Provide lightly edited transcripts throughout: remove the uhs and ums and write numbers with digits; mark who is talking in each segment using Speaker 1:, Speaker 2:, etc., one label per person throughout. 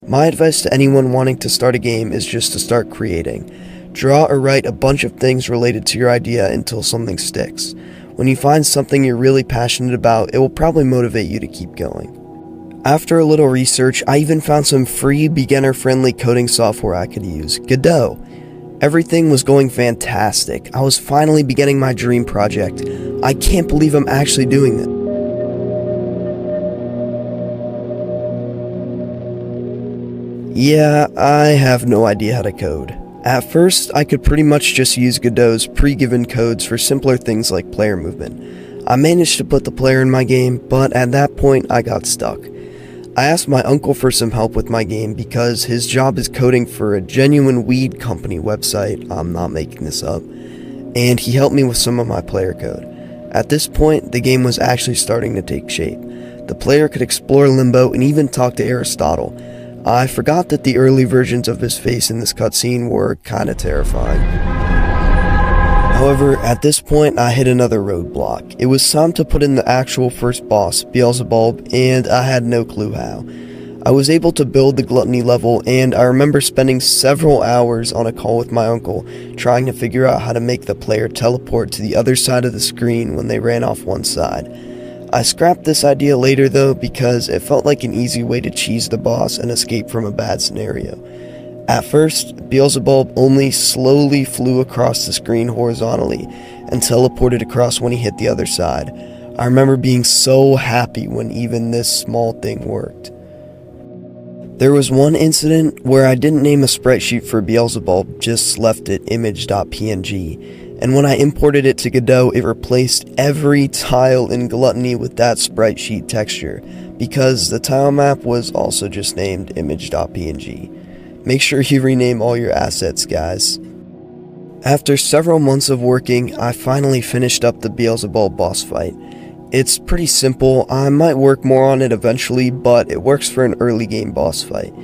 Speaker 1: My advice to anyone wanting to start a game is just to start creating. Draw or write a bunch of things related to your idea until something sticks. When you find something you're really passionate about, it will probably motivate you to keep going. After a little research, I even found some free beginner-friendly coding software I could use, Godot. Everything was going fantastic. I was finally beginning my dream project. I can't believe I'm actually doing it. Yeah, I have no idea how to code. At first, I could pretty much just use Godot's pre-given codes for simpler things like player movement. I managed to put the player in my game, but at that point, I got stuck. I asked my uncle for some help with my game because his job is coding for a genuine weed company website, I'm not making this up, and he helped me with some of my player code. At this point, the game was actually starting to take shape. The player could explore Limbo and even talk to Aristotle. I forgot that the early versions of his face in this cutscene were kinda terrifying. However, at this point, I hit another roadblock. It was time to put in the actual first boss, Beelzebub, and I had no clue how. I was able to build the gluttony level, and I remember spending several hours on a call with my uncle, trying to figure out how to make the player teleport to the other side of the screen when they ran off one side. I scrapped this idea later though, because it felt like an easy way to cheese the boss and escape from a bad scenario. At first, Beelzebub only slowly flew across the screen horizontally and teleported across when he hit the other side. I remember being so happy when even this small thing worked. There was one incident where I didn't name a sprite sheet for Beelzebub, just left it image.png, and when I imported it to Godot, it replaced every tile in Gluttony with that sprite sheet texture, because the tile map was also just named image.png. Make sure you rename all your assets, guys. After several months of working, I finally finished up the Beelzebub boss fight. It's pretty simple. I might work more on it eventually, but it works for an early game boss fight.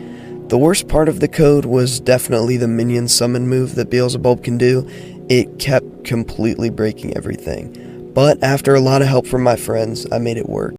Speaker 1: The worst part of the code was definitely the minion summon move that Beelzebub can do. It kept completely breaking everything. But after a lot of help from my friends, I made it work.